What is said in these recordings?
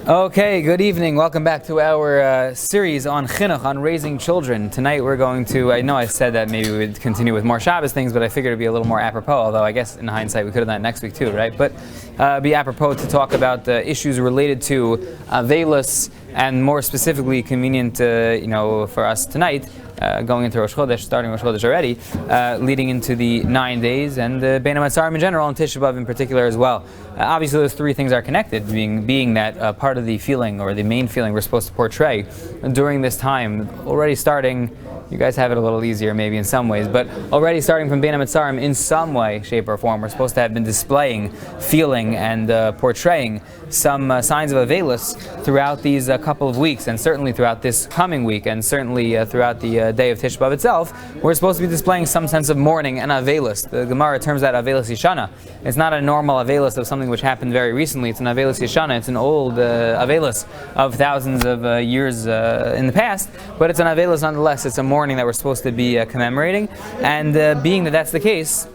Okay, good evening. Welcome back to our series on Chinuch, on raising children. Tonight we're going to, I know I said that maybe we would continue with more Shabbos things, but I figured it would be a little more apropos, although I guess in hindsight we could have done it next week too, right? But be apropos to talk about issues related to Aveilus, and more specifically convenient for us tonight, going into Rosh Chodesh, starting Rosh Chodesh already, leading into the 9 days, and Bein HaMetzarim in general, and Tisha B'Av in particular as well. Obviously those three things are connected, being that part of the feeling, or the main feeling we're supposed to portray during this time, already starting. You guys have it a little easier maybe in some ways, but already starting from Bein HaMetzarim in some way, shape, or form, we're supposed to have been displaying, feeling, and portraying some signs of Aveilus throughout these couple of weeks, and certainly throughout this coming week, and certainly throughout the day of Tisha B'Av itself. We're supposed to be displaying some sense of mourning and Aveilus. The Gemara terms that Aveilus Yishana. It's not a normal Aveilus of something which happened very recently. It's an Aveilus Yishana. It's an old Aveilus of thousands of years in the past, but it's an Aveilus nonetheless. It's a mourning that we're supposed to be commemorating, and being that that's the case,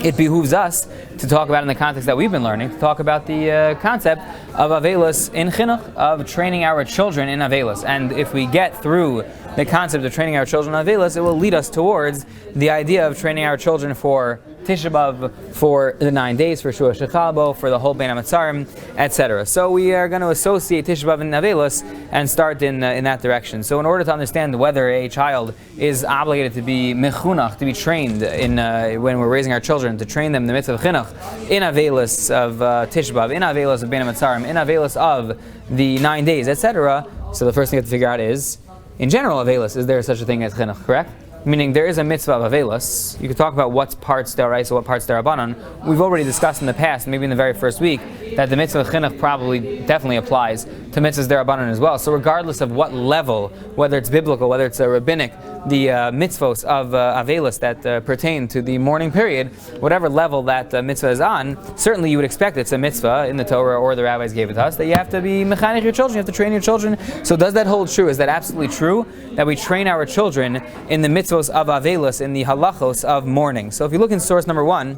it behooves us to talk about in the context that we've been learning, to talk about the concept of Aveilus in Chinuch, of training our children in Aveilus. And if we get through the concept of training our children in Aveilus, it will lead us towards the idea of training our children for Tisha B'Av, for the 9 days, for Shua Shechalbo, for the whole Bein HaMetzarim, etc. So we are going to associate Tisha B'Av and Aveilus and start in that direction. So in order to understand whether a child is obligated to be mechunach, to be trained in when we're raising our children, to train them in the mitzvah of Chinuch, in Aveilus of Tisha B'Av, in Aveilus of Bein HaMetzarim, in Aveilus of the 9 days, etc. So the first thing you have to figure out is, in general, Aveilus, is there such a thing as Chinuch, correct? Meaning there is a mitzvah of Aveilus. You could talk about what's parts D'Oraisa, what parts D'Rabbanan. We've already discussed in the past, maybe in the very first week, that the mitzvah of Chinuch definitely applies to mitzvahs D'Rabbanan as well. So regardless of what level, whether it's biblical, whether it's a rabbinic, the mitzvos of Aveilus that pertain to the mourning period, whatever level that mitzvah is on, certainly you would expect it's a mitzvah in the Torah, or the rabbis gave it to us, that you have to be mechanech your children, you have to train your children. So does that hold true? Is that absolutely true, that we train our children in the mitzvos of Aveilus, in the halachos of mourning? So if you look in source number 1,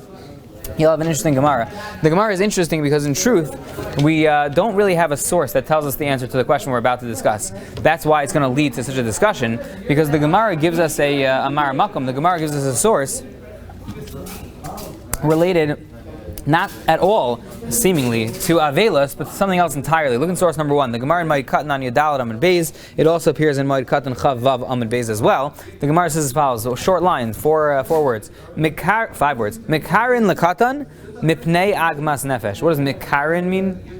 you'll have an interesting Gemara. The Gemara is interesting because in truth, we don't really have a source that tells us the answer to the question we're about to discuss. That's why it's going to lead to such a discussion, because the Gemara gives us a Mar Makom. The Gemara gives us a source related not at all, seemingly, to Aveilus, but something else entirely. Look in source number 1. The Gemara in Moed Katan on Yadalat Amud Beis. It also appears in Moed Katan Chav Vav Amud Beis as well. The Gemara says as follows: so short line, four words, 5 words. Mikarin lekatan mipnei agmas nefesh. What does mikarin mean?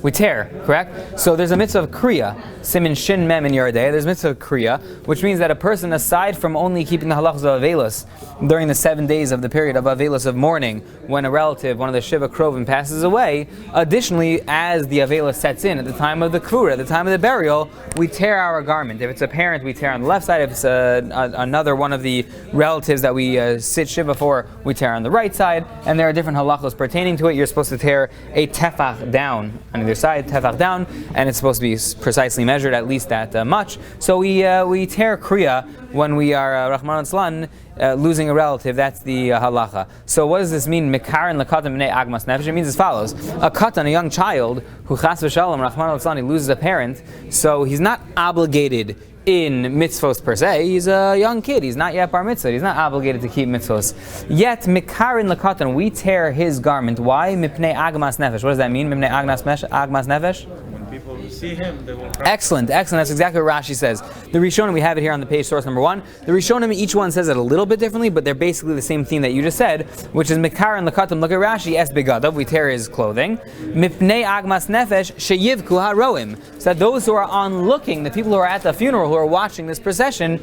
We tear, correct? So there's a mitzvah of kriya, simin shin mem in Yardei. There's a mitzvah of kriya, which means that a person, aside from only keeping the halachos of Aveilus during the 7 days of the period of Aveilus of mourning, when a relative, one of the Shiva Krovim, passes away, additionally, as the Aveilus sets in, at the time of the Kvura, at the time of the burial, we tear our garment. If it's a parent, we tear on the left side. If it's another one of the relatives that we sit Shiva for, we tear on the right side. And there are different halachos pertaining to it. You're supposed to tear a tefach down on either side, tefach down, and it's supposed to be precisely measured, at least that much. So we tear kriya when we are Rahman Slan, losing a relative. That's the halacha. So what does this mean? Mikarin lekatan b'nei agmas nefesh. It means as follows: a katan, a young child who chas v'shalom Rahman Slan, he loses a parent, so he's not obligated in mitzvos per se. He's a young kid. He's not yet bar mitzvah. He's not obligated to keep mitzvos. Yet, mikarin lekatan, we tear his garment. Why? Mipnei agmas nefesh. What does that mean? Mipnei agmas nefesh? When people see him, they will cry. Excellent. That's exactly what Rashi says. The Rishonim, we have it here on the page, source number 1. The Rishonim, each one says it a little bit differently, but they're basically the same theme that you just said, which is mikarin lekatam. Look at Rashi, es begadav, we tear his clothing. Mipnei agmas nefesh sheyivku haroim. So that those who are onlooking, the people who are at the funeral, who are watching this procession,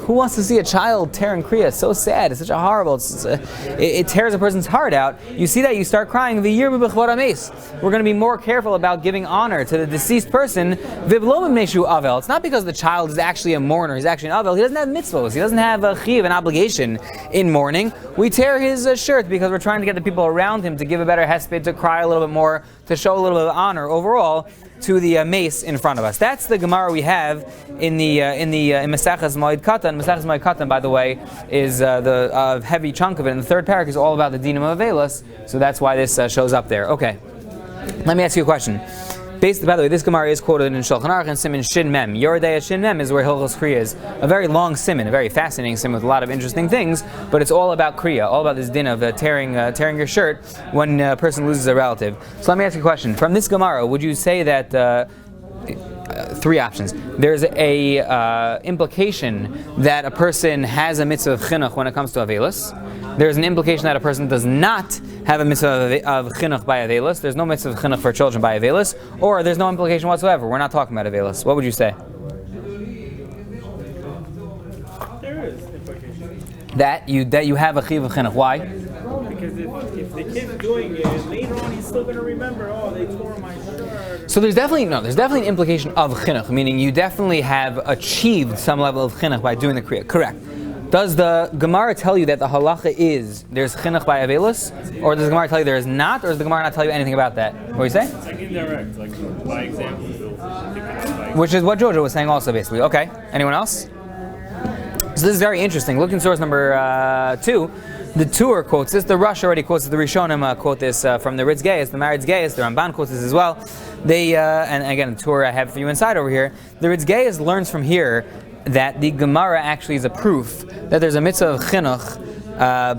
who wants to see a child tearing kriya? It's so sad. It's such a horrible. It tears a person's heart out. You see that, you start crying. We're going to be more careful about giving honor to the deceased person. It's not because the child is actually a mourner. He's actually an avel. He doesn't have mitzvos. He doesn't have a chiv, an obligation in mourning. We tear his shirt because we're trying to get the people around him to give a better hesped, to cry a little bit more, to show a little bit of honor overall to the mace in front of us. That's the Gemara we have in Mesachas Moed Katan. Mesachas Moed Katan, by the way, is the heavy chunk of it. And the third parak is all about the dinam of Aveilus, so that's why this shows up there. Okay. Let me ask you a question. By the way, this Gemara is quoted in Shulchan Aruch and Siman Shin Mem. Your day at Shin Mem is where Hilchos Kriya is. A very long siman, a very fascinating siman with a lot of interesting things, but it's all about Kriya, all about this din of tearing your shirt when a person loses a relative. So let me ask you a question. From this Gemara, would you say that three options? There's a implication that a person has a mitzvah of chinuch when it comes to avelus. There's an implication that a person does not have a mitzvah of chinuch by avelus. There's no mitzvah of chinuch for children by avelus, or there's no implication whatsoever. We're not talking about avelus. What would you say? There is implication. That you have a chiv of chinuch. Why? Because if the kid's doing it, later on he's still going to remember, oh, they tore my shirt. So there's definitely an implication of chinuch, meaning you definitely have achieved some level of chinuch by doing the kriya. Correct. Does the Gemara tell you that the halacha is there's chinuch by avelus, or does the Gemara tell you there is not, or does the Gemara not tell you anything about that? What do you say? It's like indirect, like by example. Which is what Jojo was saying also, basically. Okay. Anyone else? So this is very interesting. Look in source number 2. The Tur quotes this. The Rush already quotes this. The Rishonim quote this from the Ritz Geis, the Marid's Geis. The Ramban quotes this as well. They and again, the Tur I have for you inside over here. The Ritz Geis learns from here that the Gemara actually is a proof that there's a mitzvah of chinuch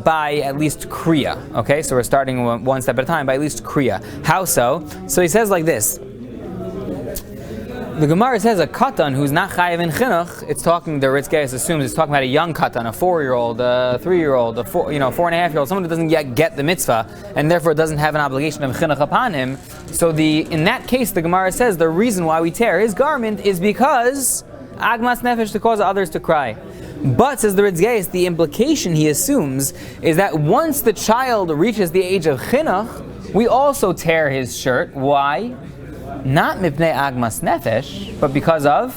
by at least kriya. Okay, so we're starting one step at a time by at least kriya. How so? So he says like this. The Gemara says a katan who's not chayiv in chinuch. It's talking. The Ritz Geis assumes it's talking about a young katan, a 4-year-old, a 3-year-old, a 4.5-year-old, someone who doesn't yet get the mitzvah and therefore doesn't have an obligation of chinuch upon him. So in that case, the Gemara says the reason why we tear his garment is because agmas nefesh, to cause others to cry. But, says the Ritz Geis, the implication he assumes is that once the child reaches the age of chinuch, we also tear his shirt. Why? Not mipnei agmas nefesh, but because of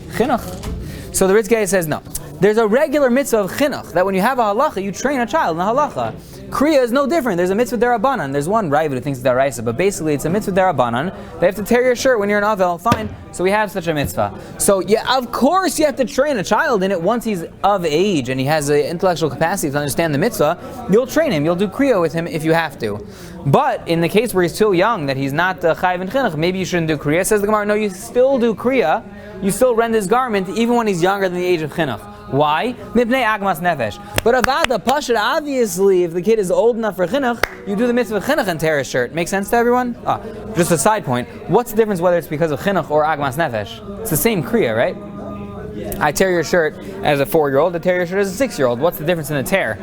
chinuch. So the Ritz Geis says no. There's a regular mitzvah of chinuch, that when you have a halacha, you train a child in the halacha. Kriya is no different. There's a mitzvah derabanan. There's one Rabbi who thinks it's deraisa, but basically it's a mitzvah derabanan. They have to tear your shirt when you're an avel. Fine. So we have such a mitzvah. So yeah, of course you have to train a child in it once he's of age and he has the intellectual capacity to understand the mitzvah. You'll train him. You'll do kriya with him if you have to. But in the case where he's too young, that he's not chayiv and chinuch, maybe you shouldn't do kriya. Says the Gemara, no, you still do kriya. You still rend his garment even when he's younger than the age of chinuch. Why? Mipnei agmas nefesh. But avada pashut, obviously, if the kid is old enough for chinuch, you do the mitzvah of chinuch and tear his shirt. Make sense to everyone? Just a side point. What's the difference whether it's because of chinuch or agmas nefesh? It's the same kriya, right? I tear your shirt as a 4-year-old. I tear your shirt as a 6-year-old. What's the difference in the tear?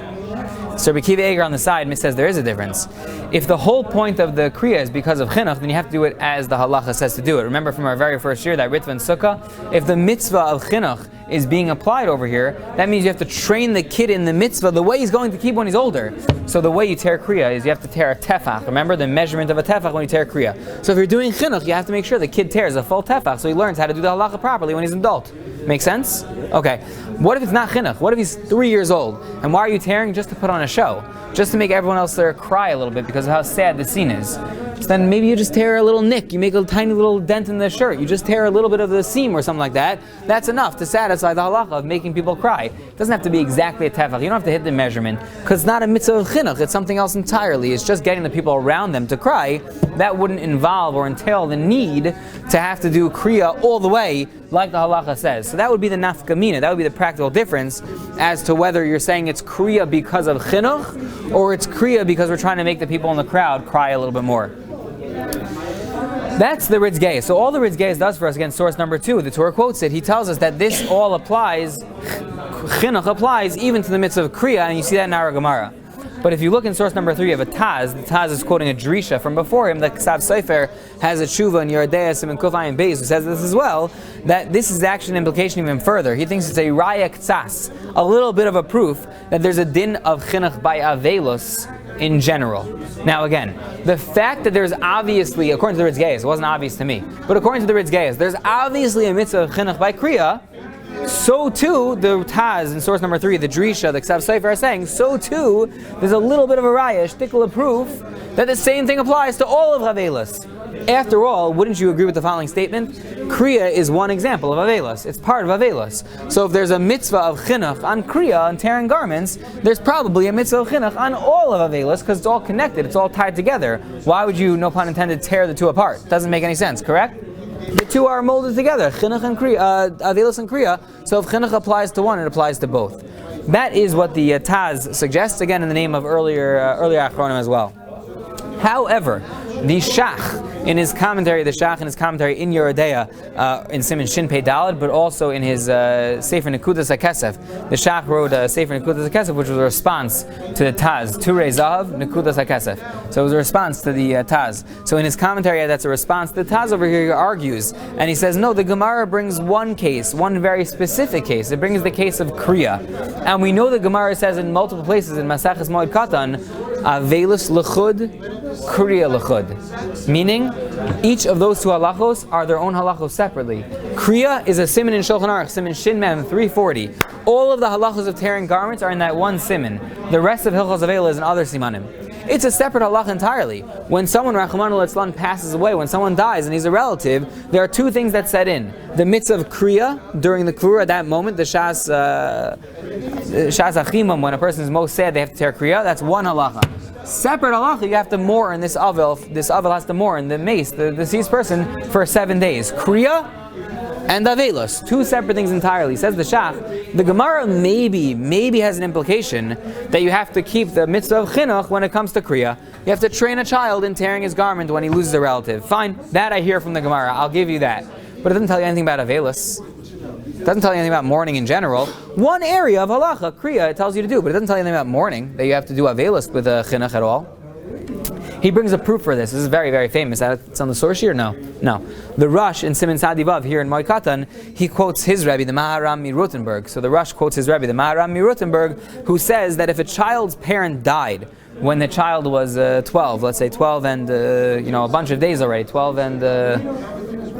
So Rabbi Kiva Eger on the side says there is a difference. If the whole point of the kriya is because of chinuch, then you have to do it as the halacha says to do it. Remember from our very first year, that Ritva and Sukkah, if the mitzvah of chinuch is being applied over here, that means you have to train the kid in the mitzvah the way he's going to keep when he's older. So the way you tear kriya is you have to tear a tefach. Remember the measurement of a tefach when you tear kriya. So if you're doing chinuch, you have to make sure the kid tears a full tefach so he learns how to do the halacha properly when he's an adult. Make sense? Okay. What if it's not chinuch? What if he's 3 years old? And why are you tearing? Just to put on a show. Just to make everyone else there cry a little bit because of how sad the scene is. So then maybe you just tear a little nick. You make a tiny little dent in the shirt. You just tear a little bit of the seam or something like that. That's enough to satisfy the halacha of making people cry. It doesn't have to be exactly a tefach. You don't have to hit the measurement because it's not a mitzvah of chinuch. It's something else entirely. It's just getting the people around them to cry. That wouldn't involve or entail the need to have to do kriya all the way like the halacha says. So that would be the nafkamina. That would be the practical difference as to whether you're saying it's kriya because of chinuch or it's kriya because we're trying to make the people in the crowd cry a little bit more. That's the Ritz Geis. So all the Ritz Geis does for us, again, source number 2, the Torah quotes it. He tells us that this all applies, chinuch applies even to the mitzvah of kriya, and you see that in our Gemara. But if you look in source number 3 of a Taz, the Taz is quoting a Drisha from before him. The Ksav Sefer has a tshuva in Yerodei Siman Kuf Ayin Beis who says this as well, that this is actually an implication even further. He thinks it's a Raya Ktsas, a little bit of a proof that there's a din of chinuch by avelus in general. Now again, the fact that there's obviously, according to the Ritz Geis, it wasn't obvious to me, but according to the Ritz Geis, there's obviously a mitzvah of chinuch by kriya, so too the Taz in source number 3, the Drisha, the Ksav Sefer are saying, so too there's a little bit of a raya, a shtickle of proof that the same thing applies to all of Havelas. After all, wouldn't you agree with the following statement? Kriya is one example of Avelos. It's part of Avelos. So if there's a mitzvah of Chinuch on Kriya, on tearing garments, there's probably a mitzvah of Chinuch on all of Avelos because it's all connected, it's all tied together. Why would you, no pun intended, tear the two apart? Doesn't make any sense, correct? The two are molded together, Chinuch and Kriya, Avelos and Kriya. So if Chinuch applies to one, it applies to both. That is what the Taz suggests, again in the name of earlier Achronim as well. However, the Shach, in his commentary, in Yerodea, in Siman Shin Pei Daled, but also in his Sefer Nekudas HaKesef, the Shach wrote a Sefer Nekudas HaKesef, which was a response to the Taz, Turei Zahav, Nekudas HaKesef. So it was a response to the Taz. So in his commentary, that's a response to the Taz over here. He argues, and he says, no, the Gemara brings one case, one very specific case. It brings the case of Kriya. And we know the Gemara says in multiple places in Maseches Moed Katan, Avelis L'chud, Kriya L'chud. Meaning, each of those two halachos are their own halachos separately. Kriya is a siman in Shulchan Aruch, siman Shin Mem 340. All of the halachos of tearing garments are in that one siman. The rest of Hilchos Avela is in other simanim. It's a separate halach entirely. When someone, Rachmana litzlan, passes away, when someone dies and he's a relative, there are two things that set in. The mitzvah of Kriya, during the Kvura at that moment, the Shas Achimam, when a person is most sad, they have to tear Kriya, that's one halacha. Separate halacha, you have to mourn this Avel has to mourn the mace, the deceased person, for 7 days. Kriya and Avelos, two separate things entirely. Says the Shach, the Gemara maybe has an implication that you have to keep the mitzvah of Chinuch when it comes to Kriya. You have to train a child in tearing his garment when he loses a relative. Fine, that I hear from the Gemara, I'll give you that. But it doesn't tell you anything about Avelos. It doesn't tell you anything about mourning in general. One area of halacha, Kriya, it tells you to do, but it doesn't tell you anything about mourning, that you have to do Avelos with a Chinuch at all. He brings a proof for this. This is very, very famous. It's on the source here? No. The Rosh in Siman Sadivav here in Moed Katan, he quotes his Rabbi, the Maharam Mirutenberg. So the Rosh quotes his Rabbi, the Maharam Mirutenberg, who says that if a child's parent died when the child was 12, let's say 12 and a bunch of days already, 12 and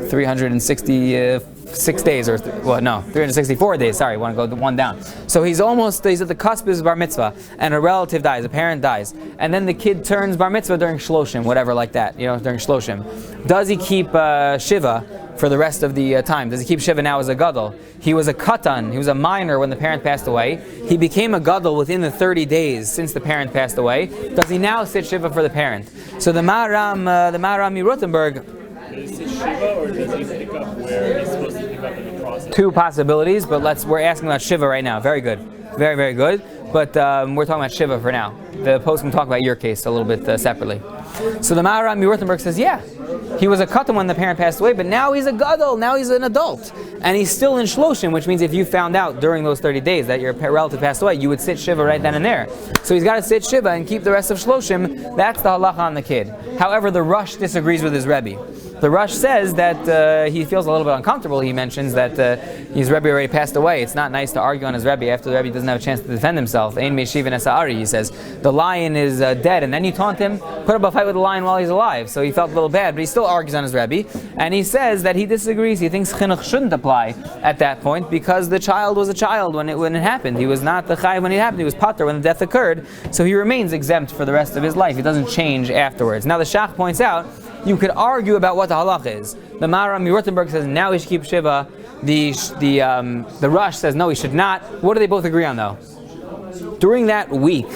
366 days, 364 days, sorry, I want to go one down. So he's at the cusp of his bar mitzvah, and a relative dies, a parent dies, and then the kid turns bar mitzvah during shloshim, whatever like that, during shloshim. Does he keep Shiva for the rest of the time? Does he keep Shiva now as a gadol? He was a katan, he was a minor when the parent passed away. He became a gadol within the 30 days since the parent passed away. Does he now sit Shiva for the parent? So the Maharam Mirutenberg, does he Shiva or does he pick up where he's supposed to pick up in the process? Two possibilities, but we're asking about Shiva right now. Very good. Very, very good. But we're talking about Shiva for now. The post can talk about your case a little bit separately. So the Maharam Mirutenberg says, yeah, he was a katan when the parent passed away, but now he's a gadol, now he's an adult. And he's still in shloshim, which means if you found out during those 30 days that your relative passed away, you would sit Shiva right then and there. So he's got to sit Shiva and keep the rest of shloshim. That's the halacha on the kid. However, the Rosh disagrees with his Rebbe. The Rosh says that he feels a little bit uncomfortable. He mentions that his Rebbe already passed away. It's not nice to argue on his Rebbe after the Rebbe doesn't have a chance to defend himself. Ein me'shivin esa'ari, he says. The lion is dead, and then you taunt him, put up a fight with the lion while he's alive. So he felt a little bad, but he still argues on his Rebbe. And he says that he disagrees. He thinks Chinuch shouldn't apply at that point because the child was a child when it happened. He was not the Chai when it happened. He was Pater when the death occurred. So he remains exempt for the rest of his life. He doesn't change afterwards. Now the Shach points out, you could argue about what the halach is. The Maharam Mirutenberg says now he should keep Shiva. The Rosh says no, he should not. What do they both agree on though? During that week,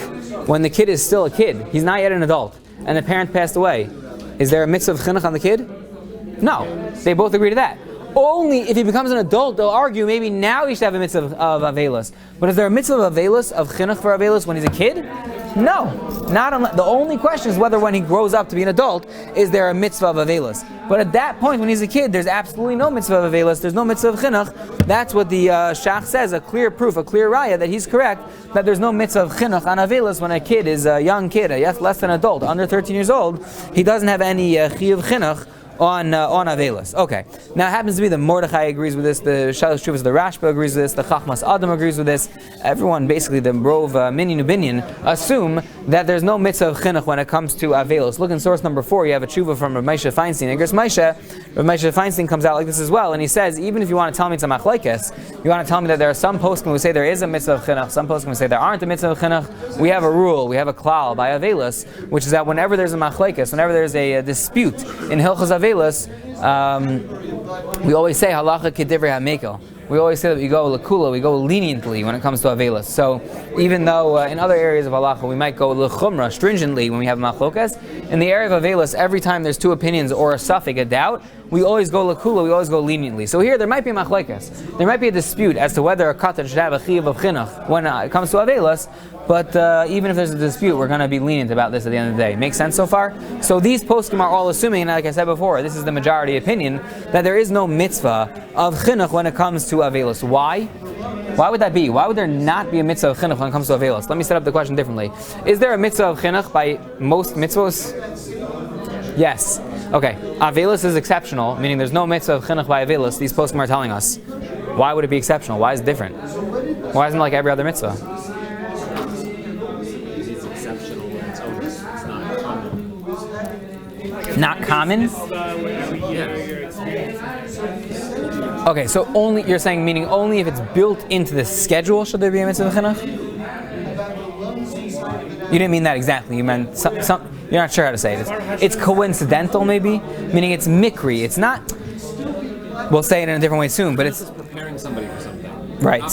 when the kid is still a kid, he's not yet an adult, and the parent passed away, is there a mitzvah of chinuch on the kid? No. They both agree to that. Only if he becomes an adult, they'll argue maybe now he should have a mitzvah of Avelos. But is there a mitzvah of Avelos, of chinuch for Avelos when he's a kid? No. The only question is whether when he grows up to be an adult, is there a mitzvah of Avelos. But at that point, when he's a kid, there's absolutely no mitzvah of Avelos, there's no mitzvah of chinuch. That's what the Shach says, a clear proof, a clear raya that he's correct, that there's no mitzvah of chinuch on Avelos when a kid is a young kid, less than an adult, under 13 years old. He doesn't have any chiyuv chinuch on Avelos. Okay. Now it happens to be the Mordechai agrees with this, the Shalosh Tshuvos, the Rashba agrees with this, the Chachmas Adam agrees with this. Everyone, basically the Rov Minyan Ubinyan, assume that there's no mitzvah of chinuch when it comes to avelos. Look in source number 4, you have a tshuva from Rabbi Feinstein. Rabbi Feinstein comes out like this as well, and he says, even if you want to tell me it's a machlekes, you want to tell me that there are some poskim who say there is a mitzvah of chinuch, some poskim who say there aren't a mitzvah of chinuch, we have a rule, we have a klal by avelos, which is that whenever there's a machlekes, whenever there's a dispute in hilchos avelos, we always say halacha kedivrei hamekel. We always say that we go lakula, we go leniently when it comes to avelos. So even though in other areas of halacha we might go lechumra, stringently when we have machlokas, in the area of avelos, every time there's two opinions or a suffix, a doubt, we always go lakula, we always go leniently. So here there might be machlokas. There might be a dispute as to whether a katan should have a chiyuv of chinuch when it comes to avelos, but even if there's a dispute, we're going to be lenient about this at the end of the day. Make sense so far? So these poskim are all assuming, and like I said before, this is the majority opinion, that there is no mitzvah of chinuch when it comes to avelos. Why? Why would that be? Why would there not be a mitzvah of chinuch when it comes to avelos? Let me set up the question differently. Is there a mitzvah of chinuch by most mitzvos? Yes. Okay. Avelos is exceptional, meaning there's no mitzvah of chinuch by avelos. These poskim are telling us. Why would it be exceptional? Why is it different? Why isn't it like every other mitzvah? Not common? Okay, so only, you're saying, meaning only if it's built into the schedule should there be a mitzvah of chinuch? You didn't mean that exactly. You meant some you're not sure how to say it. It's coincidental, maybe? Meaning it's mikri. It's not, we'll say it in a different way soon, but it's preparing somebody for something. Right.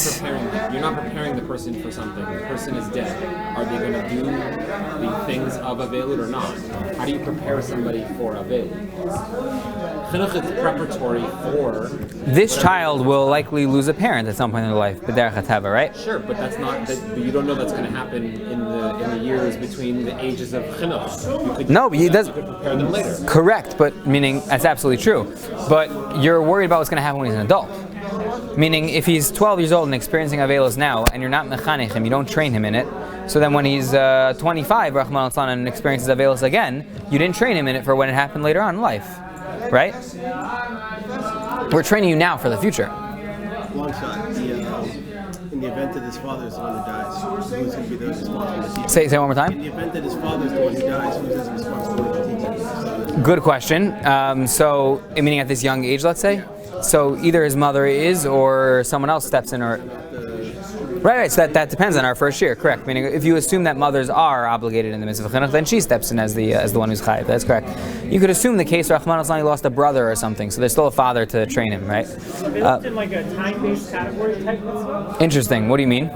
You're not preparing the person for something. The person is dead. Are they going to do the things of Avelut or not? How do you prepare somebody for Avelut? Chinuch is preparatory for... This child will likely lose a parent at some point in their life, b'derech hatava, right? Sure, but that's not. You don't know that's going to happen in the years between the ages of Chinuch. No, but you could prepare them later. Correct, but meaning that's absolutely true. But you're worried about what's going to happen when he's an adult. Meaning, if he's 12 years old and experiencing avelos now, and you're not mechanech him, you don't train him in it, so then when he's 25, Rahman al-San, and experiences avelos again, you didn't train him in it for when it happened later on in life. Right? We're training you now for the future. Long shot. In the event that his father is the one who dies, who's going to be the responsible? Say one more time. In the event that his father is the one who dies, who's the responsibility to teach him? Good question. So, meaning at this young age, let's say? So either his mother is, or someone else steps in, or... Right, so that depends on our first year, correct. Meaning, if you assume that mothers are obligated in the mitzvah chinuch, then she steps in as the one who's chayiv. That's correct. You could assume the case Rahman al-San lost a brother or something, so there's still a father to train him, right? They looked in like a time-based category type mitzvah. Interesting. What do you mean?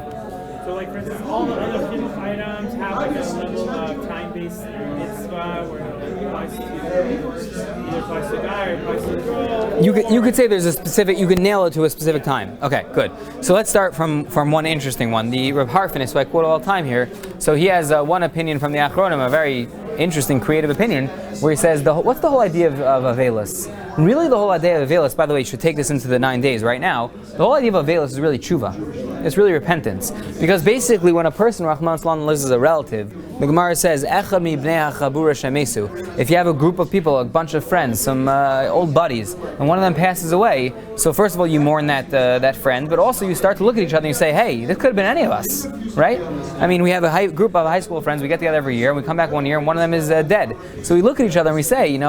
So, like for instance, all the other chinuch items have like a level of time-based mitzvah where it applies to either applies to a guy or applies to a girl. You could say there's a specific, you could nail it to a specific time. Okay, good. So let's start from one interesting one. The Reb Harfinis, who I quote all the time here, so he has one opinion from the Achronim, a very interesting, creative opinion, where he says, what's the whole idea of avelos? Really, the whole idea of avelos, by the way, you should take this into the 9 days right now, the whole idea of avelos is really tshuva. It's really repentance. Because basically, when a person, Rahman Sallam, lives as a relative, the Gemara says, Echad mi bnei hachabura shemesu. If you have a group of people, a bunch of friends, some old buddies, and one of them passes away, so first of all, you mourn that friend, but also you start to look at each other and you say, hey, this could have been any of us, right? I mean, we have a group of high school friends, we get together every year, and we come back one year, and one of them is dead. So we look at each other and we say,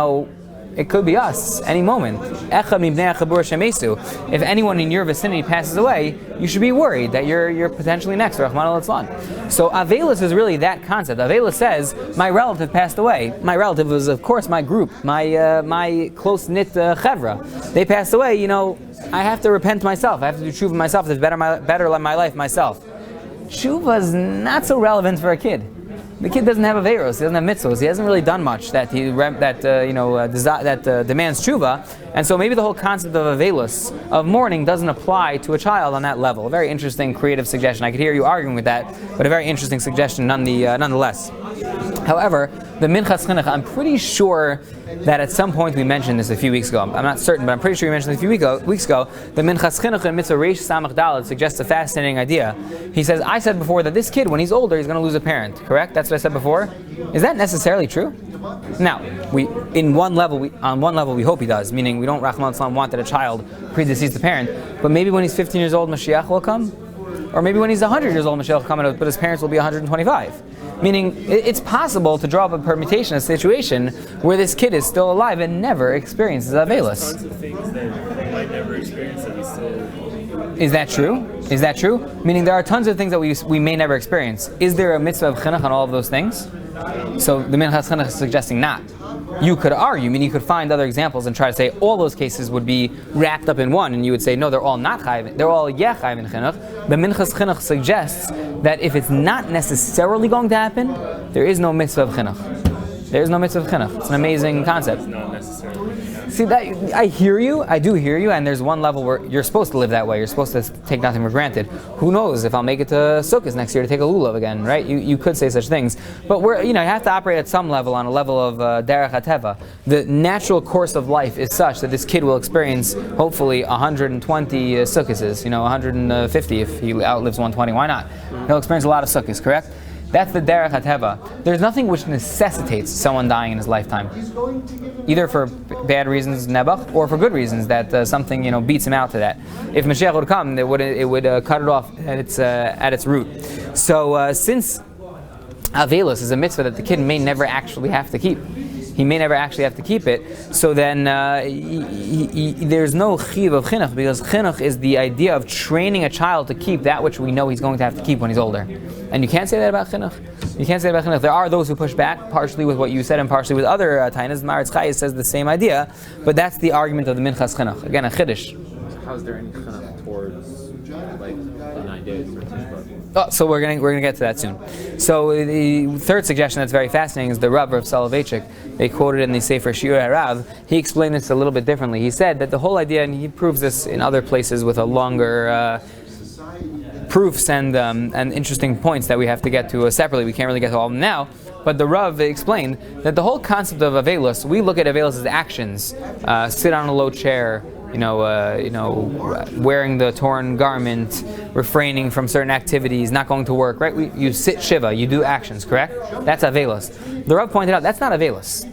it could be us, any moment. If anyone in your vicinity passes away, you should be worried that you're potentially next, Rahman al-Islan. So Avelis is really that concept. Avelis says, my relative passed away. My relative was, of course, my group, my close-knit chevra. They passed away, I have to repent myself. I have to do tshuva myself to better my life myself. Tshuva is not so relevant for a kid. The kid doesn't have averos, he doesn't have mitzvos, he hasn't really done much that demands tshuva, and so maybe the whole concept of avelos, of mourning, doesn't apply to a child on that level. A very interesting, creative suggestion. I could hear you arguing with that, but a very interesting suggestion nonetheless. However, the Minchas Chinuch, I'm pretty sure that at some point we mentioned this a few weeks ago. I'm not certain, but I'm pretty sure we mentioned it a few weeks ago. The Minchas Chinuch in Mitzvah Reish Samach Daled suggests a fascinating idea. He says, I said before that this kid, when he's older, he's going to lose a parent. Correct? That's what I said before. Is that necessarily true? Now, on one level we hope he does, meaning we don't, Rahman al-Islam, want that a child predeceased the parent, but maybe when he's 15 years old, Mashiach will come, or maybe when he's 100 years old, Mashiach will come, but his parents will be 125. Meaning, it's possible to draw up a permutation, a situation where this kid is still alive and never experiences Avelus. Tons of things that we might never experience that we still. Is that true? Is that true? Meaning there are tons of things that we may never experience. Is there a mitzvah of chinuch on all of those things? So the Minchas Chinuch is suggesting not. You could argue, meaning you could find other examples and try to say all those cases would be wrapped up in one, and you would say no, they're all not chayiv, they're all chayiv in chinuch. The Minchas Chinuch suggests that if it's not necessarily going to happen, there is no mitzvah of chinuch. There is no mitzvah of chinuch. It's an amazing concept. It's not necessarily. See, that I hear you, I do hear you, and there's one level where you're supposed to live that way. You're supposed to take nothing for granted. Who knows if I'll make it to Sukkot next year to take a lulav again, right? You could say such things, but you have to operate at some level, on a level of derech hateva. The natural course of life is such that this kid will experience hopefully 120 Sukkos, 150 if he outlives 120. Why not? He'll experience a lot of Sukkos, correct? That's the derech hateva. There's nothing which necessitates someone dying in his lifetime, either for bad reasons, nebuch, or for good reasons, that something beats him out to that. If Mashiach would come, it would cut it off at its root. So since Avelus is a mitzvah that the kid may never actually have to keep, he may never actually have to keep it, so then there's no chiv of chinuch, because chinuch is the idea of training a child to keep that which we know he's going to have to keep when he's older. And you can't say that about chinuch. You can't say that about chinuch. There are those who push back, partially with what you said and partially with other tainas. Maritz Chayes says the same idea, but that's the argument of the Minchas Chinuch. Again, a chiddush. How is there any chinuch towards like the 9 days or something? Oh, so we're gonna get to that soon. So the third suggestion that's very fascinating is the Rabbi of Soloveitchik. They quoted in the Sefer Shiur HaRav. He explained this a little bit differently. He said that the whole idea, and he proves this in other places with a longer proofs and interesting points that we have to get to separately. We can't really get to all of them now. But the Rav explained that the whole concept of Avelus, we look at Avelus as actions. Sit on a low chair, wearing the torn garment, refraining from certain activities, not going to work, right? You sit Shiva, you do actions, correct? That's Avelus. The Rav pointed out, that's not Avelus.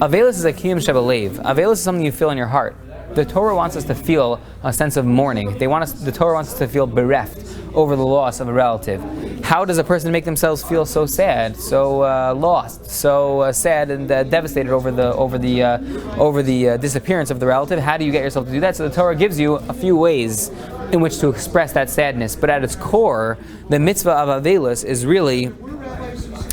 Avelus is a Kiyum Sheva Leiv. Avelus is something you feel in your heart. The Torah wants us to feel a sense of mourning. The Torah wants us to feel bereft over the loss of a relative. How does a person make themselves feel so sad, so lost, so sad and devastated over the disappearance of the relative? How do you get yourself to do that? So the Torah gives you a few ways in which to express that sadness. But at its core, the mitzvah of Avelus is really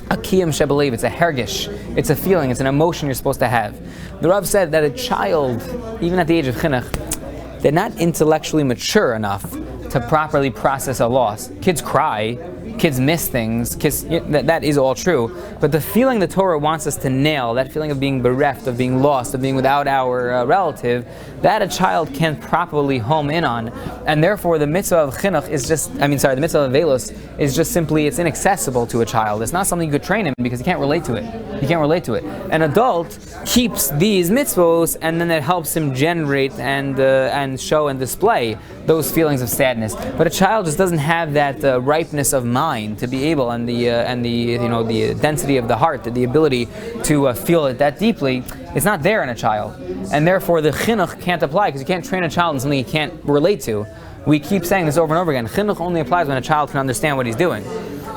a kiyum shebelev. It's a hergish. It's a feeling. It's an emotion you're supposed to have. The Rav said that a child, even at the age of chinuch, they're not intellectually mature enough to properly process a loss. Kids cry, kids miss things, that is all true. But the feeling the Torah wants us to nail, that feeling of being bereft, of being lost, of being without our relative, that a child can't properly home in on. And therefore the mitzvah of chinuch is the mitzvah of Avelus is just simply, it's inaccessible to a child. It's not something you could train him because he can't relate to it. He can't relate to it. An adult keeps these mitzvahs, and then it helps him generate and show and display those feelings of sadness. But a child just doesn't have that ripeness of mind to be able, and the density of the heart, the ability to feel it that deeply. It's not there in a child, and therefore the chinuch can't apply, because you can't train a child in something he can't relate to. We keep saying this over and over again. Chinuch only applies when a child can understand what he's doing.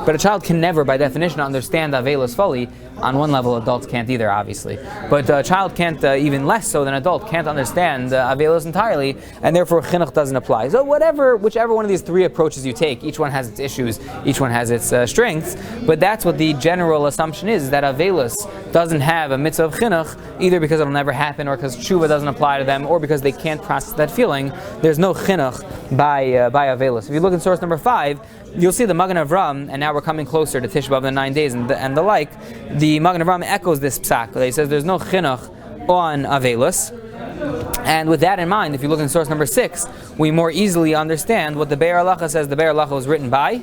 But a child can never, by definition, understand Avelus fully. On one level, adults can't either, obviously. But a child can't, even less so than an adult, can't understand Avelus entirely, and therefore chinuch doesn't apply. So whichever one of these three approaches you take, each one has its issues, each one has its strengths, but that's what the general assumption is, that Avelus doesn't have a mitzvah of chinuch, either because it'll never happen, or because tshuva doesn't apply to them, or because they can't process that feeling. There's no chinuch by Avelus. If you look in source number 5, you'll see the Magen Avram, and now we're coming closer to Tisha B'Av, the 9 days, and the like. The Magen Avram echoes this psak. He says there's no chinuch on Avelus. And with that in mind, if you look in source number 6, we more easily understand what the Be'er Halacha says. The Be'er Halacha was written by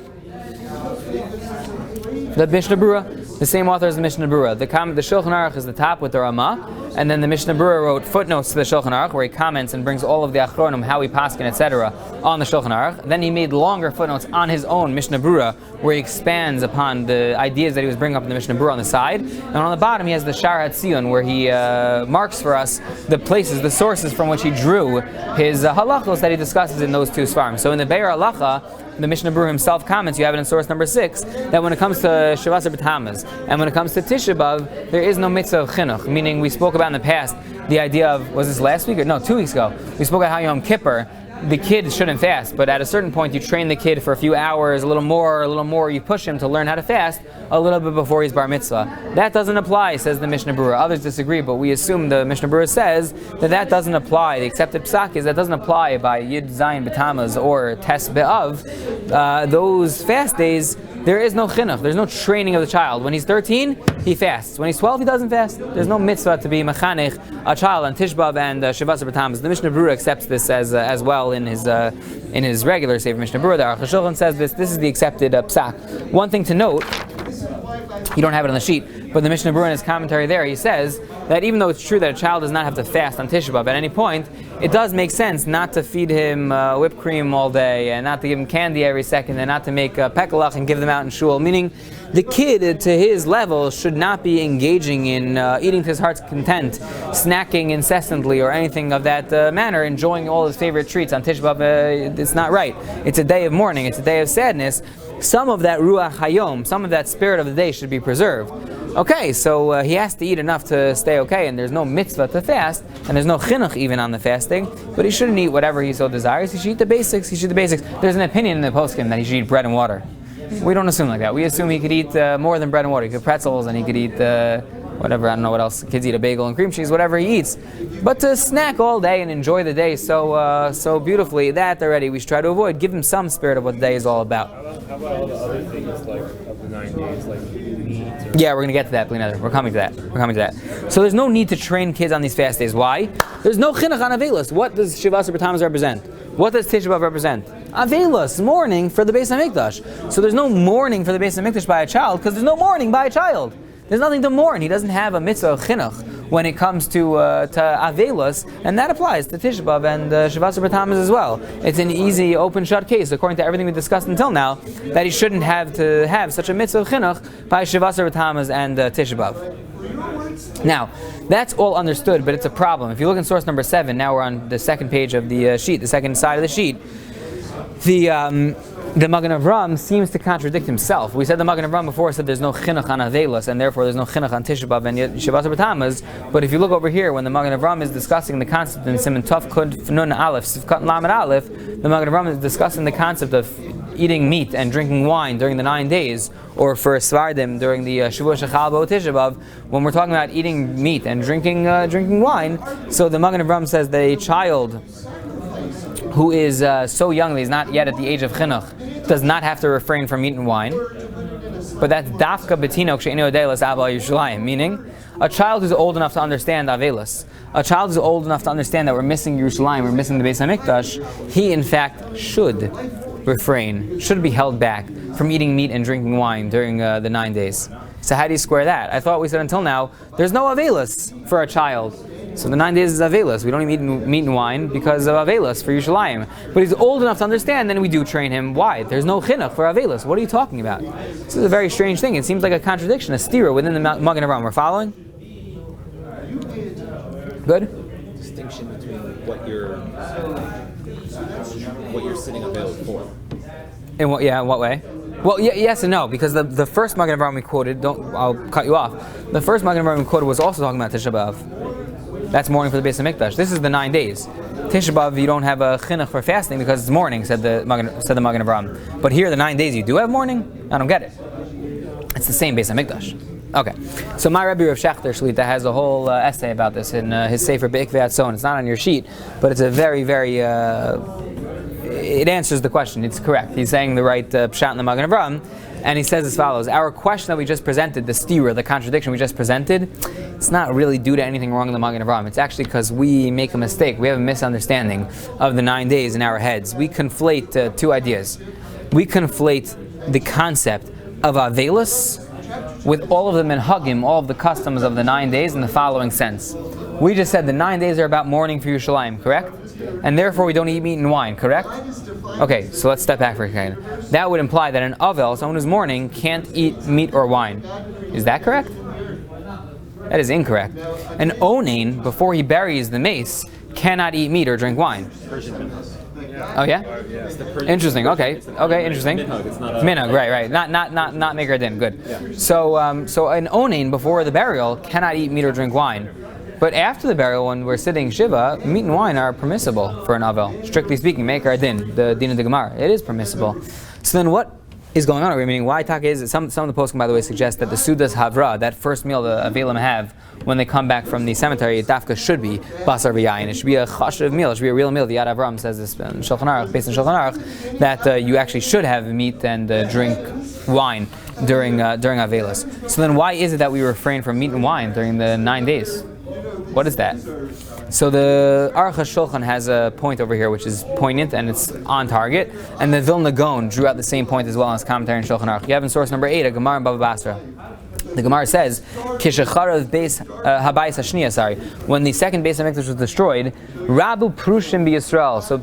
the Mishnah Berurah, the same author as the Mishnah Berurah. The Shulchan Aruch is the top with the Ramah, and then the Mishnah Berurah wrote footnotes to the Shulchan Aruch where he comments and brings all of the Achronim, how he paskin, etc. on the Shulchan Aruch. Then he made longer footnotes on his own Mishnah Berurah where he expands upon the ideas that he was bringing up in the Mishnah Berurah on the side. And on the bottom he has the Shar HaTzion where he marks for us the places, the sources from which he drew his halachos that he discusses in those two svarim. So in the Be'er Halacha, the Mishnah Berurah himself comments, you have it in source number 6, that when it comes to Shavasar B'Tammuz and when it comes to Tisha B'Av, there is no mitzvah of chinuch, meaning we spoke about in the past the idea of, was this last week or no, 2 weeks ago, we spoke about how Yom Kippur, the kid shouldn't fast, but at a certain point you train the kid for a few hours, a little more, you push him to learn how to fast a little bit before he's bar mitzvah. That doesn't apply, says the Mishnah Berurah. Others disagree, but we assume the Mishnah Berurah says that doesn't apply. The accepted psak is that doesn't apply by Yud Zayin B'Tammuz or Tes B'Av. Those fast days, there is no chinuch, there's no training of the child. When he's 13, he fasts. When he's 12, he doesn't fast. There's no mitzvah to be mechanech a child on Tish B'Av and Shavasar B'Tammuz. The Mishnah Berurah accepts this as well in his regular Sefer Mishnah Berurah. The Aruch HaShulchan says this is the accepted psak. One thing to note, you don't have it on the sheet, but the Mishnah Berurah in his commentary there, he says that even though it's true that a child does not have to fast on Tisha B'Av at any point, it does make sense not to feed him whipped cream all day and not to give him candy every second and not to make pekalach and give them out in shul, meaning the kid to his level should not be engaging in eating to his heart's content, snacking incessantly or anything of that manner, enjoying all his favorite treats on Tisha B'Av. It's not right. It's a day of mourning, it's a day of sadness. Some of that ruach hayom, some of that spirit of the day should be preserved. Okay, so he has to eat enough to stay okay, and there's no mitzvah to fast, and there's no chinuch even on the fasting, but he shouldn't eat whatever he so desires. He should eat the basics. There's an opinion in the poskim that he should eat bread and water. We don't assume like that. We assume he could eat more than bread and water. He could pretzels, and he could eat whatever, I don't know what else. Kids eat a bagel and cream cheese, whatever he eats. But to snack all day and enjoy the day so beautifully, that already we should try to avoid. Give him some spirit of what the day is all about. How about all the other things like of the 9 days, like meat? Yeah, we're going to get to that, Blinether. We're coming to that. So there's no need to train kids on these fast days. Why? There's no chinuch on Avelos. What does Shavasar B'Tammuz represent? What does Tisha B'Av represent? Avelos, mourning for the Beis HaMikdash. So there's no mourning for the Beis HaMikdash by a child because there's no mourning by a child. There's nothing to mourn. He doesn't have a mitzvah of chinuch when it comes to Avelos, and that applies to Tisha B'Av and Shavasar B'Tammuz as well. It's an easy, open-shut case, according to everything we discussed until now, that he shouldn't have to have such a mitzvah of chinuch by Shavasar B'Tammuz and Tisha B'Av. Now, that's all understood, but it's a problem. If you look in source number 7, now we're on the second page of the sheet, the second side of the sheet, the Magen Avraham seems to contradict himself. We said the Magen Avraham before said there's no chinuch on Avelos, and therefore there's no chinuch on Tisha B'Av and Shavasar B'Tammuz. But if you look over here, when the Magen Avraham is discussing the concept in Siman Tov Kud Nun Aleph, Sivkat Lamed Aleph, the Magen Avraham is discussing the concept of eating meat and drinking wine during the 9 days, or for Svardim during the Shavua Shechal Bo Tisha B'Av. When we're talking about eating meat and drinking wine, so the Magen Avraham says that a child who is so young that he's not yet at the age of chinuch does not have to refrain from meat and wine. But that's dafka betinok she'eino yodei las ava Yerushalayim, meaning a child who's old enough to understand Avelos, a child who's old enough to understand that we're missing Yerushalayim, we're missing the Beis HaMikdash, he in fact should refrain, should be held back from eating meat and drinking wine during the 9 days. So how do you square that? I thought we said until now, there's no Avelos for a child. So the 9 days is Avelos. We don't eat meat and wine because of Avelos for Yerushalayim. But he's old enough to understand, then we do train him. Why? There's no chinuch for Avelos. What are you talking about? This is a very strange thing. It seems like a contradiction, a stira within the Magen Avraham. We're following? Good? Distinction between what you're sitting Avelos for. In what way? Well, yes and no, because the first Magen Avraham we quoted, I'll cut you off. The first Magen Avraham we quoted was also talking about Tisha B'Av. That's mourning for the Beis HaMikdash. This is the 9 days. Tisha B'Av, you don't have a chinuch for fasting because it's mourning, said the Magen Avraham. But here, the 9 days, you do have mourning? I don't get it. It's the same Beis HaMikdash. Okay, so my Rabbi Rav Shechter Shlita has a whole essay about this in his Sefer Be'ikvei Atzon. It's not on your sheet, but it's a very, very... it answers the question. It's correct. He's saying the right pshat in the Magen Avraham. And he says as follows: our question that we just presented, the stira, the contradiction we just presented, it's not really due to anything wrong in the Magen Avraham. It's actually because we make a mistake. We have a misunderstanding of the 9 days in our heads. We conflate two ideas. We conflate the concept of Avelos with all of the minhagim, all of the customs of the 9 days in the following sense. We just said the 9 days are about mourning for Yerushalayim, correct? And therefore we don't eat meat and wine, correct? Okay, so let's step back for a second. That would imply that an Avel, someone who's mourning, can't eat meat or wine. Is that correct? That is incorrect. An Onain, before he buries the mace, cannot eat meat or drink wine. Oh yeah? Interesting. Okay. Interesting. Minhag. Right. Not Maker Din. Good. Yeah. So an Onain before the burial cannot eat meat or drink wine, but after the burial, when we're sitting Shiva, meat and wine are permissible for an Avel. Strictly speaking, Maker Din, the Din of the Gemara, it is permissible. So then what is going on? Meaning, why Taka is it? Some of the poskim, by the way, suggest that the Sudas Havra, that first meal the Avelim have when they come back from the cemetery, Dafka should be Basar V'yayin. It should be a chashuv meal. It should be a real meal. The Yad Avram says this in Shulchan Aruch, based on Shulchan Aruch, that you actually should have meat and drink wine during Avelis. So then why is it that we refrain from meat and wine during the 9 days? What is that? So the Aruch HaShulchan has a point over here which is poignant and it's on target, and the Vilna Gaon drew out the same point as well in his commentary in Shulchan Aruch. You have in source number 8, a Gemara in Bava Basra. The Gemara says, "Kishacharav beis habayis hashniya." When the second Beis Hamikdash was destroyed, Rabu Prushim b'Yisrael. So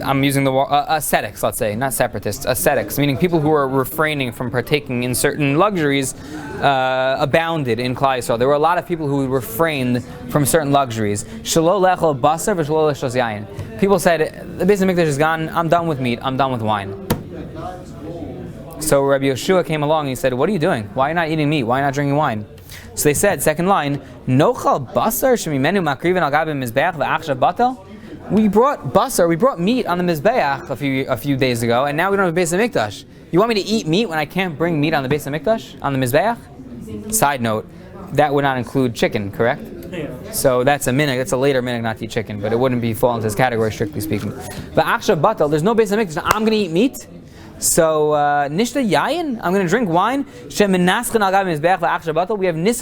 I'm using the word ascetics, let's say, not separatists. Ascetics, meaning people who are refraining from partaking in certain luxuries, abounded in Klal Yisrael. There were a lot of people who refrained from certain luxuries. Shelo lechol basar v'shelo l'shos yayin. People said, "The Beis Hamikdash is gone. I'm done with meat. I'm done with wine." So Rabbi Yeshua came along and he said, "What are you doing? Why are you not eating meat? Why are you not drinking wine?" So they said, second line, "Nochal basar shemimenu makriven al gabi mizbeach v'achshav batel." We brought basar, we brought meat on the mizbeach a few days ago, and now we don't have a Beis Hamikdash. You want me to eat meat when I can't bring meat on the Beis Hamikdash, on the mizbeach? Side note, that would not include chicken, correct? So that's a minhag, that's a later minhag not to eat chicken, but it wouldn't fall into this category strictly speaking. V'achshav batel, there's no Beis Hamikdash. I'm going to eat meat. So nishta yayin, I'm going to drink wine. We have nisach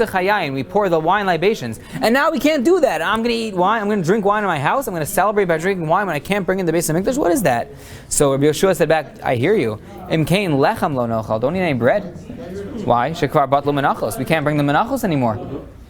hayayin, we pour the wine libations, and now we can't do that. I'm going to eat wine. I'm going to drink wine in my house. I'm going to celebrate by drinking wine when I can't bring in the Beis Hamikdash. What is that? So Rabbi Yeshua said back, I hear you. Imkain lechem lo nochal. Don't eat any bread. Why? Shekvar batlu menachos. We can't bring the menachos anymore.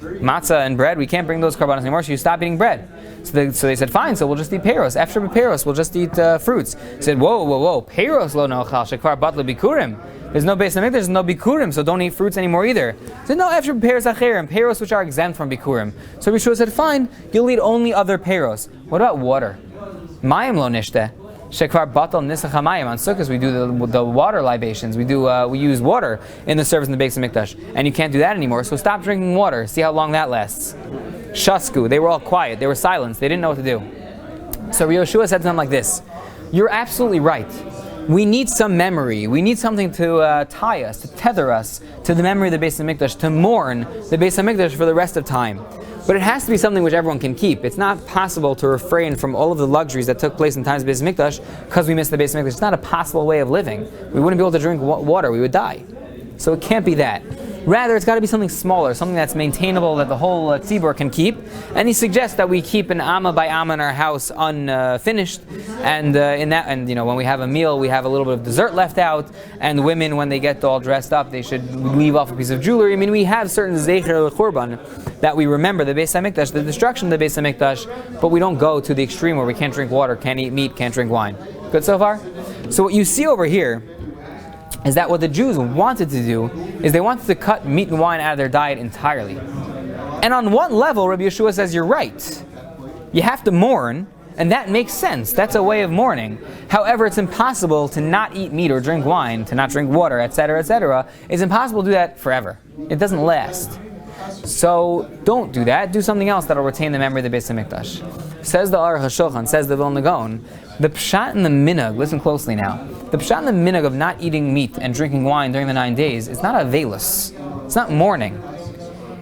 Matzah and bread, we can't bring those karbanos anymore, so you stop eating bread. So they said, fine, so we'll just eat peiros. After peiros, we'll just eat fruits. He said, whoa, peiros lo nochal shekvar batlu bikurim. There's no Beis Hamikdash, there's no bikurim, so don't eat fruits anymore either. He said, no, after peiros acherim, peiros which are exempt from bikurim. So Yeshua said, fine, you'll eat only other peiros. What about water? Mayim lo nishteh. Shekvar batal nisach hamayim. On Sukkot we do the water libations. We use water in the service in the Beis Hamikdash, and you can't do that anymore. So stop drinking water. See how long that lasts. Shasku. They were all quiet. They were silenced. They didn't know what to do. So Yeshua said to them like this: "You're absolutely right. We need some memory. We need something to tie us, to tether us to the memory of the Beis Hamikdash, to mourn the Beis Hamikdash for the rest of time. But it has to be something which everyone can keep. It's not possible to refrain from all of the luxuries that took place in times of Beis Hamikdash because we missed the Beis Hamikdash. It's not a possible way of living. We wouldn't be able to drink water. We would die. So it can't be that. Rather, it's got to be something smaller, something that's maintainable, that the whole tzibur can keep. And he suggests that we keep an amma by amma in our house unfinished, and when we have a meal, we have a little bit of dessert left out. And women, when they get all dressed up, they should leave off a piece of jewelry. I mean, we have certain zecher l'churban that we remember the Beis Hamikdash, the destruction of the Beis Hamikdash, but we don't go to the extreme where we can't drink water, can't eat meat, can't drink wine. Good so far? So what you see over here is that what the Jews wanted to do is they wanted to cut meat and wine out of their diet entirely. And on one level, Rabbi Yeshua says, you're right. You have to mourn, and that makes sense. That's a way of mourning. However, it's impossible to not eat meat or drink wine, to not drink water, etc., etc. It's impossible to do that forever. It doesn't last. So don't do that. Do something else that'll retain the memory of the Beis Hamikdash. Says the Aruch HaShulchan, says the Vilna Gaon, the pshat and the minhag, listen closely now, the pshat and the minhag of not eating meat and drinking wine during the 9 days is not a velus. It's not mourning.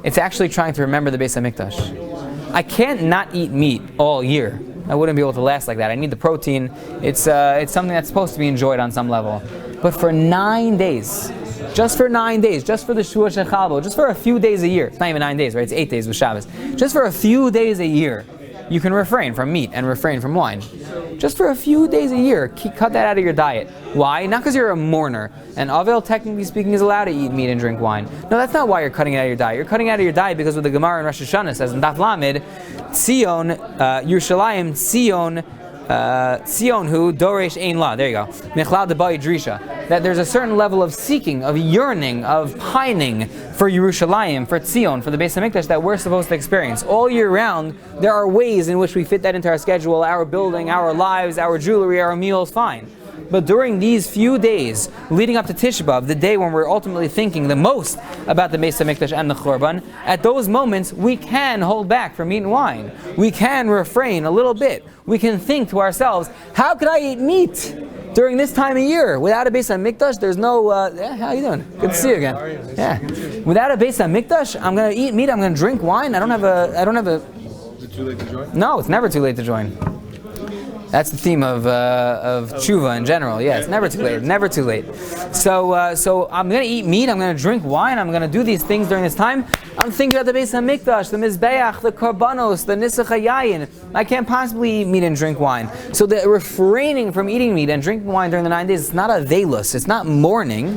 It's actually trying to remember the Beis Hamikdash. I can't not eat meat all year. I wouldn't be able to last like that. I need the protein. It's something that's supposed to be enjoyed on some level. But for 9 days, just for 9 days, just for the Shua Shechalbo, just for a few days a year, it's not even 9 days, right? It's 8 days with Shabbos. Just for a few days a year, you can refrain from meat and refrain from wine. just for a few days a year, cut that out of your diet. Why? Not because you're a mourner. And Avel, technically speaking, is allowed to eat meat and drink wine. No, that's not why you're cutting it out of your diet. You're cutting it out of your diet because what the Gemara in Rosh Hashanah says in Daf Lamed, Tzion, Yerushalayim, Tzion hu doresh ein la. There you go. Mechlal debai drisha. That there's a certain level of seeking, of yearning, of pining for Yerushalayim, for Tzion, for the Beis HaMikdash that we're supposed to experience. All year round, there are ways in which we fit that into our schedule, our building, our lives, our jewelry, our meals, fine. But during these few days leading up to Tisha B'Av, the day when we're ultimately thinking the most about the Beis HaMikdash and the Churban, at those moments we can hold back from meat and wine. We can refrain a little bit. We can think to ourselves, how could I eat meat during this time of year? Without a Beis HaMikdash, there's no... how you doing? Good to see you again. Yeah. Without a Beis HaMikdash, I'm going to eat meat, I'm going to drink wine. I don't have a... Is it too late to join? No, it's never too late to join. That's the theme of tshuva in general. Yeah, it's never too late. Never too late. So I'm going to eat meat. I'm going to drink wine. I'm going to do these things during this time. I'm thinking about the Beis HaMikdash, the Mizbeach, the Karbanos, the Nisach HaYayin. I can't possibly eat meat and drink wine. So the refraining from eating meat and drinking wine during the 9 days, it's not a veilus. It's not mourning.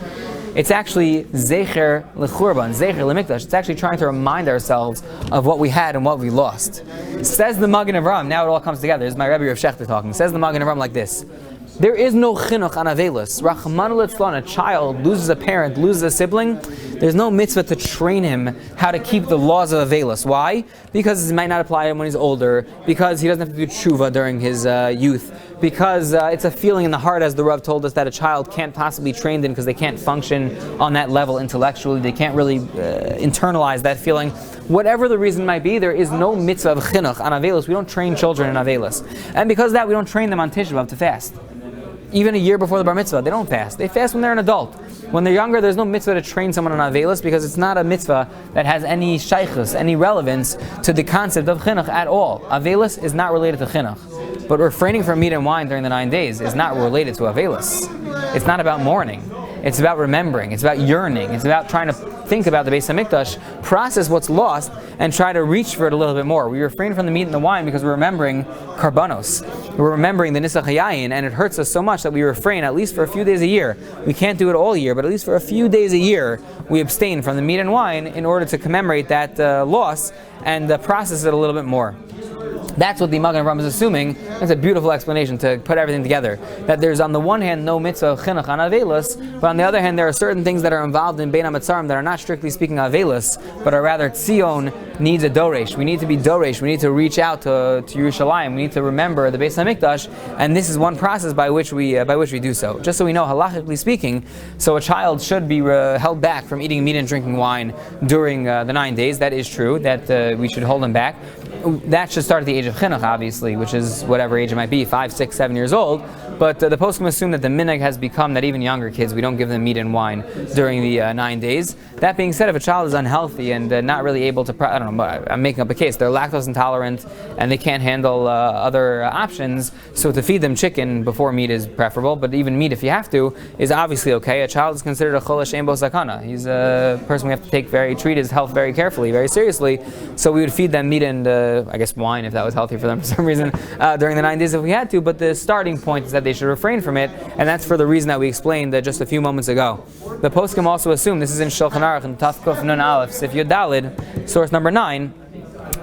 It's actually Zecher L'Churban, Zecher L'Mikdash. It's actually trying to remind ourselves of what we had and what we lost. Says the Magen Avraham, now it all comes together. This is my Rabbi Rav Shechter talking. Says the Magen Avraham like this. There is no chinuch on avelus. Rachmana litzlan, a child loses a parent, loses a sibling. There's no mitzvah to train him how to keep the laws of avelus. Why? Because it might not apply to him when he's older. Because he doesn't have to do tshuva during his youth. Because it's a feeling in the heart, as the Rav told us, that a child can't possibly be trained in because they can't function on that level intellectually. They can't really internalize that feeling. Whatever the reason might be, there is no mitzvah of chinuch on avelus. We don't train children in avelus. And because of that, we don't train them on Tisha B'Av to fast. Even a year before the bar mitzvah, they don't fast. They fast when they're an adult. When they're younger, there's no mitzvah to train someone on avelus because it's not a mitzvah that has any shaychus, any relevance to the concept of chinuch at all. Avelus is not related to chinuch. But refraining from meat and wine during the 9 days is not related to avelus. It's not about mourning. It's about remembering. It's about yearning. It's about trying to think about the Beis HaMikdash, process what's lost, and try to reach for it a little bit more. We refrain from the meat and the wine because we're remembering karbanos. We're remembering the Nisach HaYayin, and it hurts us so much that we refrain at least for a few days a year. We can't do it all year, but at least for a few days a year, we abstain from the meat and wine in order to commemorate that loss and process it a little bit more. That's what the Magen Avraham is assuming. That's a beautiful explanation to put everything together. That there's on the one hand no mitzvah of chinuch on avelus, but on the other hand there are certain things that are involved in bein hamatzarim that are not strictly speaking avelus, but are rather tzion needs a doresh. We need to be doresh. We need to reach out to Yerushalayim. We need to remember the Beis HaMikdash, and this is one process by which we do so. Just so we know, halachically speaking, so a child should be held back from eating meat and drinking wine during the 9 days. That is true. That we should hold him back. That should start at the age of chinuch, obviously, which is whatever age it might be, 5, 6, 7 years old. But the poskim assume that the minhag has become that even younger kids, we don't give them meat and wine during the 9 days. That being said, if a child is unhealthy and not really able to, I don't know, I'm making up a case, they're lactose intolerant and they can't handle other options, so to feed them chicken before meat is preferable, but even meat, if you have to, is obviously okay. A child is considered a chol she'ein bo sakana. He's a person we have to treat his health very carefully, very seriously, so we would feed them meat and I guess wine if that was healthy for them for some reason during the 9 days if we had to, but the starting point is that they should refrain from it, and that's for the reason that we explained just a few moments ago. The poskim also assume, this is in Shulchan Aruch in Taf Kuf Nun Aleph Sif Yud Dalid, source number 9,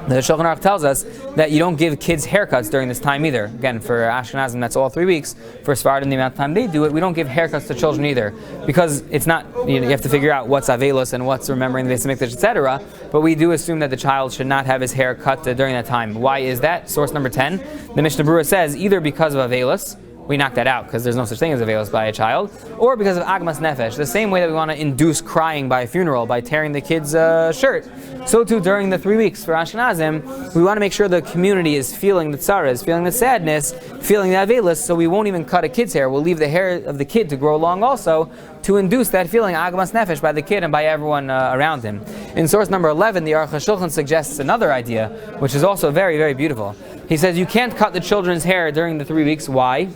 the Shulchan Aruch tells us that you don't give kids haircuts during this time either. Again, for Ashkenazim, that's all 3 weeks. For Sephardim, the amount of time they do it, we don't give haircuts to children either, because it's not, you have to figure out what's avelus and what's remembering the Beis HaMikdash, etc. But we do assume that the child should not have his hair cut during that time. Why is that? Source number 10, the Mishnah Berurah says either because of avelus, we knock that out because there's no such thing as avelus by a child, or because of agmas nefesh, the same way that we want to induce crying by a funeral by tearing the kid's shirt. So too during the 3 weeks for Ashkenazim, we want to make sure the community is feeling the tzaras, feeling the sadness, feeling the avelus, so we won't even cut a kid's hair. We'll leave the hair of the kid to grow long also to induce that feeling agmas nefesh by the kid and by everyone around him. In source number 11, the Aruch HaShulchan suggests another idea, which is also very, very beautiful. He says you can't cut the children's hair during the 3 weeks. Why?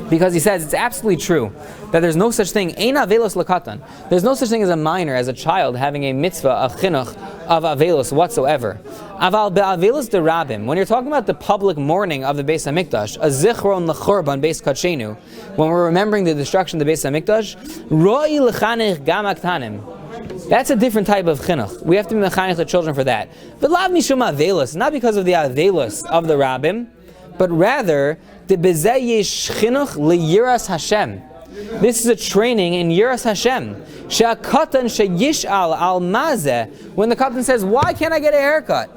Because he says it's absolutely true that there's no such thing, ein avelos lakatan. There's no such thing as a minor, as a child, having a mitzvah, a chinuch, of Avelos whatsoever. Aval be'Avelos de Rabim, when you're talking about the public mourning of the Beis HaMikdash, a zichron l'chorban Beis Kachenu, when we're remembering the destruction of the Beis HaMikdash, roi l'chanech gam aktanim. That's a different type of chinuch. We have to be mechanech the children for that. V'lav mishum Avelos, not because of the Avelos of the Rabim, but rather the bezeh yesh chinuch liyiras Hashem. This is a training in Yiras Hashem. She'akatan sheyish'al al mazeh. When the katan says, "Why can't I get a haircut?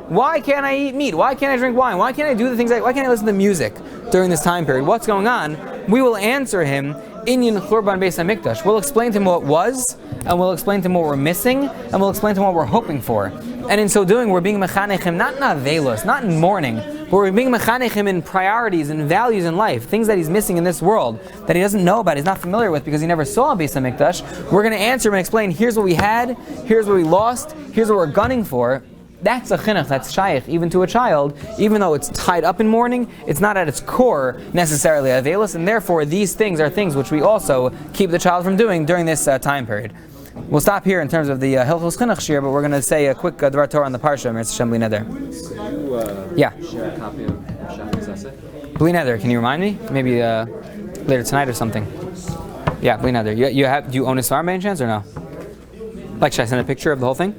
Why can't I eat meat? Why can't I drink wine? Why can't I do the things? Why can't I listen to music during this time period? What's going on?" We will answer him Inyan Churban Beis HaMikdash. We'll explain to him what was, and we'll explain to him what we're missing, and we'll explain to him what we're hoping for. And in so doing, we're being mechanechim, not in avelos, not in mourning, but we're being mechanechim in priorities and values in life, things that he's missing in this world, that he doesn't know about, he's not familiar with because he never saw Beis HaMikdash. We're going to answer him and explain, here's what we had, here's what we lost, here's what we're gunning for. That's a chinuch, that's shaykh, even to a child, even though it's tied up in mourning, it's not at its core necessarily avelos, and therefore these things are things which we also keep the child from doing during this time period. We'll stop here in terms of the Hilchos Chinuch shir, but we're going to say a quick Dvar Torah on the Parsha, Mirz Hashem Bli Neder. Share a copy of Shach's essay? Bli Neder, can you remind me? Maybe later tonight or something. Yeah, Bli Neder. Do you own a Svar by any chance or no? Like, should I send a picture of the whole thing?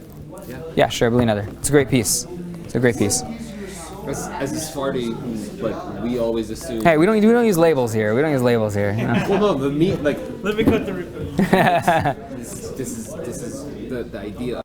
Yeah, sure, Bli Neder. It's a great piece. It's a great piece. As a Sephardi, like, we always assume... Hey, we don't use labels here. We don't use labels here. You know? Well, no, the meat, like... Let me cut the... This is the idea